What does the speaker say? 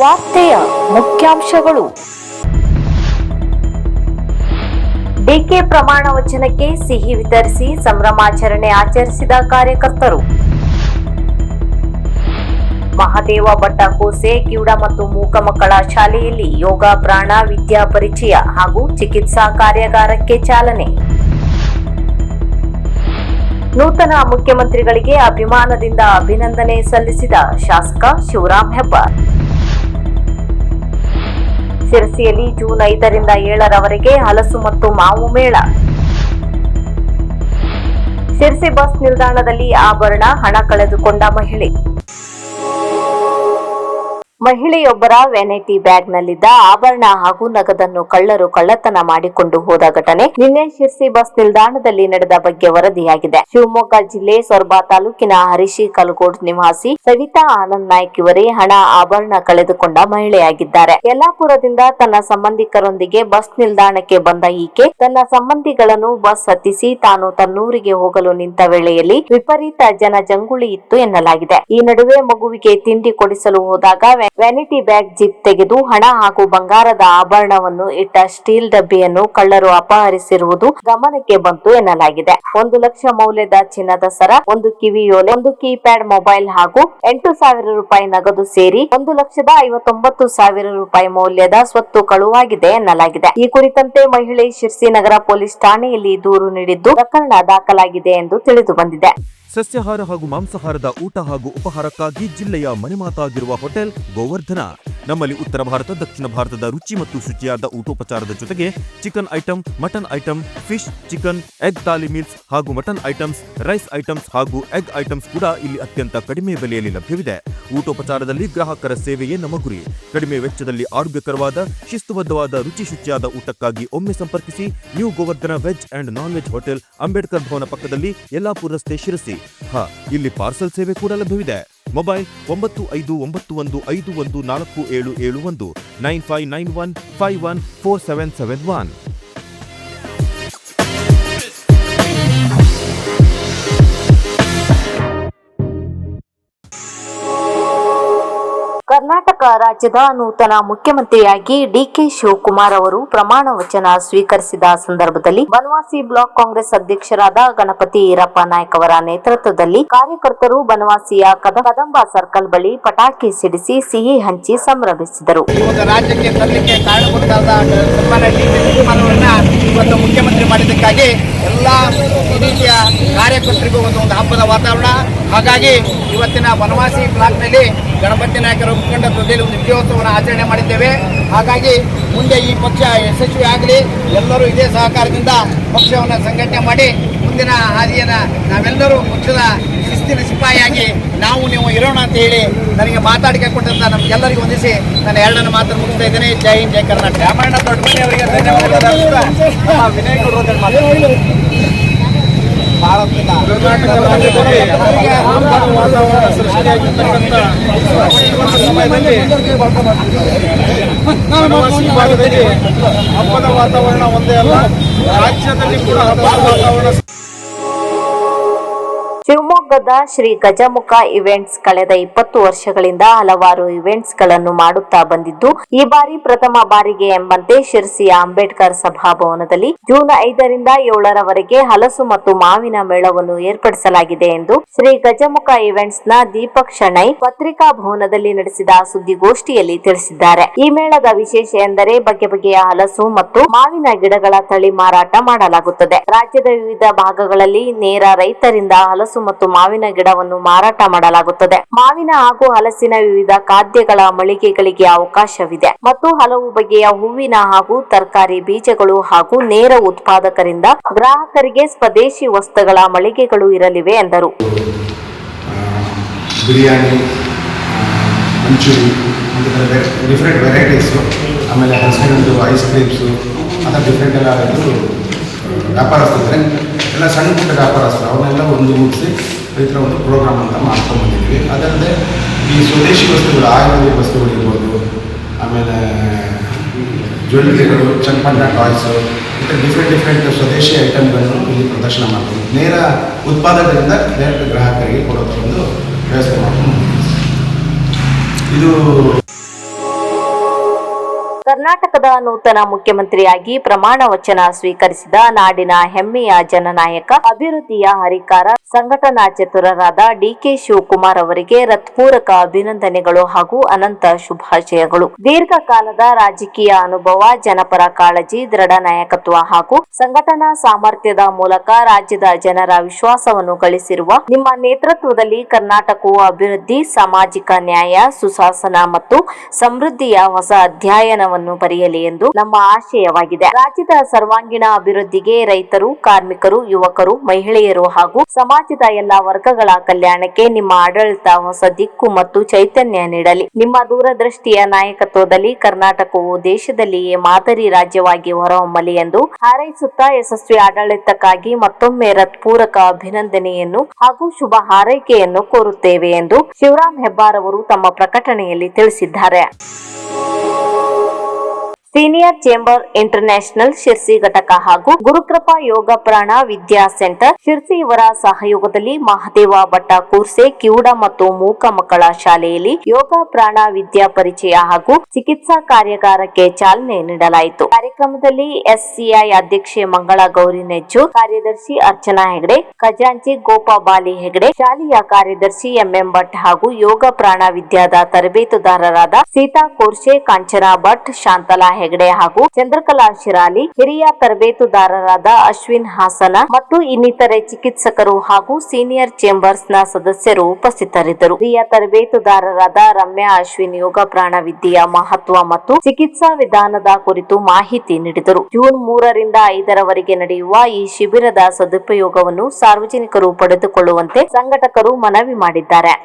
ವಾರ್ತೆಯ ಮುಖ್ಯಾಂಶಗಳು. ಡಿಕೆ ಪ್ರಮಾಣ ವಚನಕ್ಕೆ ಸಿಹಿ ವಿತರಿಸಿ ಸಂಭ್ರಮಾಚರಣೆ ಆಚರಿಸಿದ ಕಾರ್ಯಕರ್ತರು. ಮಹದೇವ ಭಟ್ಟ ಕೋಸೆ ಕಿವುಡ ಮತ್ತು ಮೂಕ ಮಕ್ಕಳ ಶಾಲೆಯಲ್ಲಿ ಯೋಗ ಪ್ರಾಣ ವಿದ್ಯಾ ಪರಿಚಯ ಹಾಗೂ ಚಿಕಿತ್ಸಾ ಕಾರ್ಯಾಗಾರಕ್ಕೆ ಚಾಲನೆ. ನೂತನ ಮುಖ್ಯಮಂತ್ರಿಗಳಿಗೆ ಅಭಿಮಾನದಿಂದ ಅಭಿನಂದನೆ ಸಲ್ಲಿಸಿದ ಶಾಸಕ ಶಿವರಾಮ್ ಹೆಬ್ಬಾರ್. ಶಿರಸಿಯಲ್ಲಿ ಜೂನ್ 5ರಿಂದ 7ರವರೆಗೆ ಹಲಸು ಮತ್ತು ಮಾವು ಮೇಳ. ಶಿರಸಿ ಬಸ್ ನಿಲ್ದಾಣದಲ್ಲಿ ಆಭರಣ ಹಣ ಕಳೆದುಕೊಂಡ ಮಹಿಳೆಯೊಬ್ಬರ ವ್ಯಾನಿಟಿ ಬ್ಯಾಗ್ನಲ್ಲಿದ್ದ ಆಭರಣ ಹಾಗೂ ನಗದನ್ನು ಕಳ್ಳರು ಕಳ್ಳತನ ಮಾಡಿಕೊಂಡು ಹೋದ ಘಟನೆ ನಿನ್ನೆ ಶಿರಸಿ ಬಸ್ ನಿಲ್ದಾಣದಲ್ಲಿ ನಡೆದ ಬಗ್ಗೆ ವರದಿಯಾಗಿದೆ. ಶಿವಮೊಗ್ಗ ಜಿಲ್ಲೆ ಸೊರಬ ತಾಲೂಕಿನ ಹರಿಶಿ ಕಲಗೋಡ್ ನಿವಾಸಿ ಸವಿತಾ ಆನಂದ್ ನಾಯ್ಕ್ ಇವರೇ ಹಣ ಆಭರಣ ಕಳೆದುಕೊಂಡ ಮಹಿಳೆಯಾಗಿದ್ದಾರೆ. ಯಲ್ಲಾಪುರದಿಂದ ತನ್ನ ಸಂಬಂಧಿಕರೊಂದಿಗೆ ಬಸ್ ನಿಲ್ದಾಣಕ್ಕೆ ಬಂದ ಈಕೆ ತನ್ನ ಸಂಬಂಧಿಗಳನ್ನು ಬಸ್ ಹತ್ತಿಸಿ ತಾನು ತನ್ನೂರಿಗೆ ಹೋಗಲು ನಿಂತ ವೇಳೆಯಲ್ಲಿ ವಿಪರೀತ ಜನಜಂಗುಳಿ ಇತ್ತು ಎನ್ನಲಾಗಿದೆ. ಈ ನಡುವೆ ಮಗುವಿಗೆ ತಿಂಡಿ ಕೊಡಿಸಲು ಹೋದಾಗ ವ್ಯಾನಿಟಿ ಬ್ಯಾಗ್ ಜಿಪ್ ತೆಗೆದು ಹಣ ಹಾಗೂ ಬಂಗಾರದ ಆಭರಣವನ್ನು ಇಟ್ಟ ಸ್ಟೀಲ್ ಡಬ್ಬಿಯನ್ನು ಕಳ್ಳರು ಅಪಹರಿಸಿರುವುದು ಗಮನಕ್ಕೆ ಬಂತು ಎನ್ನಲಾಗಿದೆ. 1 ಲಕ್ಷ ಮೌಲ್ಯದ ಚಿನ್ನದ ಸರ, 1 ಕಿವಿಯೋಲೆ, 1 ಕೀಪ್ಯಾಡ್ ಮೊಬೈಲ್ ಹಾಗೂ 8,000 ರೂಪಾಯಿ ನಗದು ಸೇರಿ 1,59,000 ರೂಪಾಯಿ ಮೌಲ್ಯದ ಸ್ವತ್ತು ಕಳುವಾಗಿದೆ ಎನ್ನಲಾಗಿದೆ. ಈ ಕುರಿತಂತೆ ಮಹಿಳೆ ಶಿರಸಿ ನಗರ ಪೊಲೀಸ್ ಠಾಣೆಯಲ್ಲಿ ದೂರು ನೀಡಿದ್ದು ಪ್ರಕರಣ ದಾಖಲಾಗಿದೆ ಎಂದು ತಿಳಿದು ಬಂದಿದೆ. ಸಸ್ಯಾಹಾರ ಹಾಗೂ ಮಾಂಸಾಹಾರದ ಊಟ ಹಾಗೂ ಉಪಹಾರಕ್ಕಾಗಿ ಜಿಲ್ಲೆಯ ಮನೆಮಾತಾಗಿರುವ ಹೋಟೆಲ್ ಗೋವರ್ಧನ. ನಮ್ಮಲ್ಲಿ ಉತ್ತರ ಭಾರತ, ದಕ್ಷಿಣ ಭಾರತದ ರುಚಿ ಮತ್ತು ಶುಚಿಯಾದ ಊಟೋಪಚಾರದ ಜೊತೆಗೆ chicken item, mutton item, fish, chicken, egg thali meals ಹಾಗೂ ಮಟನ್ ಐಟಮ್ಸ್, ರೈಸ್ ಐಟಮ್ಸ್ ಹಾಗೂ ಎಗ್ ಐಟಮ್ಸ್ ಕೂಡ ಇಲ್ಲಿ ಅತ್ಯಂತ ಕಡಿಮೆ ಬೆಲೆಯಲ್ಲಿ ಲಭ್ಯವಿದೆ. ಊಟೋಪಚಾರದಲ್ಲಿ ಗ್ರಾಹಕರ ಸೇವೆಯೇ ನಮ್ಮ ಗುರಿ. ಕಡಿಮೆ ವೆಚ್ಚದಲ್ಲಿ ಆರೋಗ್ಯಕರವಾದ, ಶಿಸ್ತುಬದ್ಧವಾದ, ರುಚಿ ಶುಚಿಯಾದ ಊಟಕ್ಕಾಗಿ ಒಮ್ಮೆ ಸಂಪರ್ಕಿಸಿ new Govardhana veg and non veg hotel, Ambedkar ಭವನ ಪಕ್ಕದಲ್ಲಿ, ಯಲ್ಲಾಪುರ ರಸ್ತೆ, ಶಿರಸಿ. ಇಲ್ಲಿ ಪಾರ್ಸಲ್ ಸೇವೆ ಕೂಡ ಲಭ್ಯವಿದೆ. ಮೊಬೈಲ್ 9591514771 9591514771. ಕರ್ನಾಟಕ ರಾಜ್ಯದ ನೂತನ ಮುಖ್ಯಮಂತ್ರಿಯಾಗಿ ಡಿಕೆ ಶಿವಕುಮಾರ್ ಅವರು ಪ್ರಮಾಣ ವಚನ ಸ್ವೀಕರಿಸಿದ ಸಂದರ್ಭದಲ್ಲಿ ಬನವಾಸಿ ಬ್ಲಾಕ್ ಕಾಂಗ್ರೆಸ್ ಅಧ್ಯಕ್ಷರಾದ ಗಣಪತಿ ಈರಪ್ಪ ನಾಯ್ಕ್ ಅವರ ನೇತೃತ್ವದಲ್ಲಿ ಕಾರ್ಯಕರ್ತರು ಬನವಾಸಿಯ ಕದಂಬ ಸರ್ಕಲ್ ಬಳಿ ಪಟಾಕಿ ಸಿಡಿಸಿ ಸಿಹಿ ಹಂಚಿ ಸಂಭ್ರಮಿಸಿದರು. ರಾಜ್ಯಕ್ಕೆ ತರಲಿಕ್ಕೆ ಕಾರಣಕರ್ತರಾದ ಇವತ್ತು ಮುಖ್ಯಮಂತ್ರಿ ಮಾಡಿದ್ದಕ್ಕಾಗಿ ಎಲ್ಲ ರೀತಿಯ ಕಾರ್ಯಕರ್ತರಿಗೂ ಒಂದು ಹಬ್ಬದ ವಾತಾವರಣ. ಹಾಗಾಗಿ ಇವತ್ತಿನ ಬನವಾಸಿ ಬ್ಲಾಕ್ನಲ್ಲಿ ಗಣಪತಿ ನಾಯಕರ ಮುಖಂಡತ್ವದಲ್ಲಿ ಒಂದು ವಿಜಯೋತ್ಸವವನ್ನು ಆಚರಣೆ ಮಾಡಿದ್ದೇವೆ. ಹಾಗಾಗಿ ಮುಂದೆ ಈ ಪಕ್ಷ ಯಶಸ್ವಿ ಆಗಲಿ, ಎಲ್ಲರೂ ಇದೇ ಸಹಕಾರದಿಂದ ಪಕ್ಷವನ್ನು ಸಂಘಟನೆ ಮಾಡಿ ಮುಂದಿನ ಹಾದಿಯನ್ನು ನಾವೆಲ್ಲರೂ ಪಕ್ಷದ ಶಿಸ್ತಿನ ಸಿಪಾಯಿಯಾಗಿ ನೀವು ಇರೋಣ ಅಂತ ಹೇಳಿ ನನಗೆ ಮಾತಾಡಿಕೆ ಕೊಟ್ಟಂತ ನಮಗೆಲ್ಲರಿಗೂ ಹೊಂದಿಸಿ ನಾನು ಎರಡನ್ನು ಮಾತನ್ನು ಮುಗಿಸ್ತಾ ಇದ್ದೇನೆ. ಜೈ ಹಿಂದ್, ಜೈ ಕರ್ನಾಟಕ. ರಾಮಾಯಣ ದೊಡ್ಡಮನಿ ಅವರಿಗೆ ಧನ್ಯವಾದಗಳು. ವಿನಯ್ ಗೌಡ್ರು ಹಬ್ಬದ ವಾತಾವರಣ ಒಂದೇ ಅಲ್ಲ, ರಾಜ್ಯದಲ್ಲಿ ಕೂಡ ಹಬ್ಬದ ವಾತಾವರಣ. ಶಿವಮೊಗ್ಗದ ಶ್ರೀ ಗಜಮುಖ ಇವೆಂಟ್ಸ್ ಕಳೆದ 20 ವರ್ಷಗಳಿಂದ ಹಲವಾರು ಇವೆಂಟ್ಸ್ ಗಳನ್ನು ಮಾಡುತ್ತಾ ಬಂದಿದ್ದು, ಈ ಬಾರಿ ಪ್ರಥಮ ಬಾರಿಗೆ ಎಂಬಂತೆ ಶಿರಸಿಯ ಅಂಬೇಡ್ಕರ್ ಸಭಾಭವನದಲ್ಲಿ ಜೂನ್ 5ರಿಂದ 7ರವರೆಗೆ ಹಲಸು ಮತ್ತು ಮಾವಿನ ಮೇಳವನ್ನು ಏರ್ಪಡಿಸಲಾಗಿದೆ ಎಂದು ಶ್ರೀ ಗಜಮುಖ ಇವೆಂಟ್ಸ್ ನ ದೀಪಕ್ ಶೆಣೈ ಪತ್ರಿಕಾ ಭವನದಲ್ಲಿ ನಡೆಸಿದ ಸುದ್ದಿಗೋಷ್ಠಿಯಲ್ಲಿ ತಿಳಿಸಿದ್ದಾರೆ. ಈ ಮೇಳದ ವಿಶೇಷ ಎಂದರೆ ಬಗೆ ಬಗೆಯ ಹಲಸು ಮತ್ತು ಮಾವಿನ ಗಿಡಗಳ ತಳಿ ಮಾರಾಟ ಮಾಡಲಾಗುತ್ತದೆ. ರಾಜ್ಯದ ವಿವಿಧ ಭಾಗಗಳಲ್ಲಿ ನೇರ ರೈತರಿಂದ ಹಲಸು ಮತ್ತು ಮಾವಿನ ಗಿಡವನ್ನು ಮಾರಾಟ ಮಾಡಲಾಗುತ್ತದೆ. ಮಾವಿನ ಹಾಗೂ ಹಲಸಿನ ವಿವಿಧ ಖಾದ್ಯಗಳ ಮಳಿಗೆಗಳಿಗೆ ಅವಕಾಶವಿದೆ ಮತ್ತು ಹಲವು ಬಗೆಯ ಹೂವಿನ ಹಾಗೂ ತರಕಾರಿ ಬೀಜಗಳು ಹಾಗೂ ನೇರ ಉತ್ಪಾದಕರಿಂದ ಗ್ರಾಹಕರಿಗೆ ಸ್ವದೇಶಿ ವಸ್ತುಗಳ ಮಳಿಗೆಗಳು ಇರಲಿವೆ ಎಂದರು. ಬಿರಿಯಾನಿ, ಮಂಚೂರಿ, ಡಿಫ್ರೆಂಟ್ ವೆರೈಟೀಸು, ಆಮೇಲೆ ಹಲಸಿನದ್ದು ಐಸ್ ಕ್ರೀಮ್ಸು, ಅದರ ಡಿಫ್ರೆಂಟ್ ಎಲ್ಲ ವ್ಯಾಪಾರಸ್ಥರು ಎಲ್ಲ ಸಣ್ಣ ಪುಟ್ಟ ವ್ಯಾಪಾರಸ್ಥರು ಅವನ್ನೆಲ್ಲ ಒಂದು ಮುಗಿಸಿ ರೈತರ ಒಂದು ಪ್ರೋಗ್ರಾಮ್ ಅಂತ ಮಾಡ್ಕೊಂಡು ಬಂದಿದ್ವಿ. ಅದಲ್ಲದೆ ಈ ಸ್ವದೇಶಿ ವಸ್ತುಗಳು, ಆಯುರ್ವೇದಿಕ್ ವಸ್ತುಗಳಿರ್ಬೋದು, ಆಮೇಲೆ ಜ್ಯುವೆಲ್ಲರಿಗಳು, ಚನ್ನಪಟ್ಟಣ ಟಾಯ್ಸು, ಈ ಥರ ಡಿಫ್ರೆಂಟ್ ಸ್ವದೇಶಿ ಐಟಮ್ಗಳನ್ನು ಇಲ್ಲಿ ಪ್ರದರ್ಶನ ಮಾಡ್ತೀವಿ. ನೇರ ಉತ್ಪಾದಕರಿಂದ ಡೈರೆಕ್ಟ್ ಗ್ರಾಹಕರಿಗೆ ಕೊಡೋದು ಒಂದು ವ್ಯವಸ್ಥೆ ಮಾಡ್ಕೊಂಡು ಇದು ಕರ್ನಾಟಕದ ನೂತನ ಮುಖ್ಯಮಂತ್ರಿಯಾಗಿ ಪ್ರಮಾಣ ವಚನ ಸ್ವೀಕರಿಸಿದ ನಾಡಿನ ಹೆಮ್ಮೆಯ ಜನನಾಯಕ, ಅಭಿವೃದ್ಧಿಯ ಹರಿಕಾರ, ಸಂಘಟನಾ ಚತುರರಾದ ಡಿಕೆ ಶಿವಕುಮಾರ್ ಅವರಿಗೆ ಹೃತ್ಪೂರ್ವಕ ಅಭಿನಂದನೆಗಳು ಹಾಗೂ ಅನಂತ ಶುಭಾಶಯಗಳು. ದೀರ್ಘಕಾಲದ ರಾಜಕೀಯ ಅನುಭವ, ಜನಪರ ಕಾಳಜಿ, ದೃಢ ನಾಯಕತ್ವ ಹಾಗೂ ಸಂಘಟನಾ ಸಾಮರ್ಥ್ಯದ ಮೂಲಕ ರಾಜ್ಯದ ಜನರ ವಿಶ್ವಾಸವನ್ನು ಗಳಿಸಿರುವ ನಿಮ್ಮ ನೇತೃತ್ವದಲ್ಲಿ ಕರ್ನಾಟಕವು ಅಭಿವೃದ್ಧಿ, ಸಾಮಾಜಿಕ ನ್ಯಾಯ, ಸುಶಾಸನ ಮತ್ತು ಸಮೃದ್ಧಿಯ ಹೊಸ ಅಧ್ಯಾಯವನ್ನು ಬರೆಯಲಿ ಎಂದು ನಮ್ಮ ಆಶಯವಾಗಿದೆ. ರಾಜ್ಯದ ಸರ್ವಾಂಗೀಣ ಅಭಿವೃದ್ಧಿಗೆ, ರೈತರು, ಕಾರ್ಮಿಕರು, ಯುವಕರು, ಮಹಿಳೆಯರು ಹಾಗೂ ಸಮಾಜದ ಎಲ್ಲಾ ವರ್ಗಗಳ ಕಲ್ಯಾಣಕ್ಕೆ ನಿಮ್ಮ ಆಡಳಿತ ಹೊಸ ದಿಕ್ಕು ಮತ್ತು ಚೈತನ್ಯ ನೀಡಲಿ. ನಿಮ್ಮ ದೂರದೃಷ್ಟಿಯ ನಾಯಕತ್ವದಲ್ಲಿ ಕರ್ನಾಟಕವು ದೇಶದಲ್ಲಿಯೇ ಮಾದರಿ ರಾಜ್ಯವಾಗಿ ಹೊರಹೊಮ್ಮಲಿ ಎಂದು ಹಾರೈಸುತ್ತಾ ಯಶಸ್ವಿ ಆಡಳಿತಕ್ಕಾಗಿ ಮತ್ತೊಮ್ಮೆ ಹೃತ್ಪೂರ್ವಕ ಅಭಿನಂದನೆಯನ್ನು ಹಾಗೂ ಶುಭ ಹಾರೈಕೆಯನ್ನು ಕೋರುತ್ತೇವೆ ಎಂದು ಶಿವರಾಮ್ ಹೆಬ್ಬಾರ್ ಅವರು ತಮ್ಮ ಪ್ರಕಟಣೆಯಲ್ಲಿ ತಿಳಿಸಿದ್ದಾರೆ. ಸೀನಿಯರ್ ಚೇಂಬರ್ ಇಂಟರ್ನ್ಯಾಷನಲ್ ಶಿರ್ಸಿ ಘಟಕ ಹಾಗೂ ಗುರುಕೃಪಾ ಯೋಗ ಪ್ರಾಣ ವಿದ್ಯಾ ಸೆಂಟರ್ ಶಿರ್ಸಿ ಇವರ ಸಹಯೋಗದಲ್ಲಿ ಮಹದೇವ ಭಟ್ಟ ಕೂರ್ಸೆ ಕಿವುಡ ಮತ್ತು ಮೂಕ ಮಕ್ಕಳ ಶಾಲೆಯಲ್ಲಿ ಯೋಗ ಪ್ರಾಣ ವಿದ್ಯಾ ಪರಿಚಯ ಹಾಗೂ ಚಿಕಿತ್ಸಾ ಕಾರ್ಯಾಗಾರಕ್ಕೆ ಚಾಲನೆ ನೀಡಲಾಯಿತು. ಕಾರ್ಯಕ್ರಮದಲ್ಲಿ ಎಸ್ಸಿಐ ಅಧ್ಯಕ್ಷೆ ಮಂಗಳ ಗೌರಿ ನೆಜ್ಜು, ಕಾರ್ಯದರ್ಶಿ ಅರ್ಚನಾ ಹೆಗಡೆ, ಖಜಾಂಚಿ ಗೋಪಾಬಾಲಿ ಹೆಗಡೆ, ಶಾಲೆಯ ಕಾರ್ಯದರ್ಶಿ ಎಂಎಂ ಭಟ್ ಹಾಗೂ ಯೋಗ ಪ್ರಾಣ ವಿದ್ಯಾದ ತರಬೇತುದಾರರಾದ ಸೀತಾ ಕೋರ್ಸೆ, ಕಾಂಚನಾ ಭಟ್, ಶಾಂತಲಾ ಹೆಗಡೆ ಹಾಗೂ ಚಂದ್ರಕಲಾ ಶಿರಾಲಿ, ಹಿರಿಯ ತರಬೇತುದಾರರಾದ ಅಶ್ವಿನ್ ಹಾಸನ ಮತ್ತು ಇನ್ನಿತರೆ ಚಿಕಿತ್ಸಕರು ಹಾಗೂ ಸೀನಿಯರ್ ಚೇಂಬರ್ಸ್ ನ ಸದಸ್ಯರು ಉಪಸ್ಥಿತರಿದ್ದರು. ಹಿರಿಯ ತರಬೇತುದಾರರಾದ ರಮ್ಯಾ ಅಶ್ವಿನ್ ಯೋಗ ಪ್ರಾಣ ವಿದ್ಯೆಯ ಮಹತ್ವ ಮತ್ತು ಚಿಕಿತ್ಸಾ ವಿಧಾನದ ಕುರಿತು ಮಾಹಿತಿ ನೀಡಿದರು. ಜೂನ್ 3ರಿಂದ 5ರವರೆಗೆ ನಡೆಯುವ ಈ ಶಿಬಿರದ ಸದುಪಯೋಗವನ್ನು ಸಾರ್ವಜನಿಕರು ಪಡೆದುಕೊಳ್ಳುವಂತೆ ಸಂಘಟಕರು ಮನವಿ ಮಾಡಿದ್ದಾರೆ.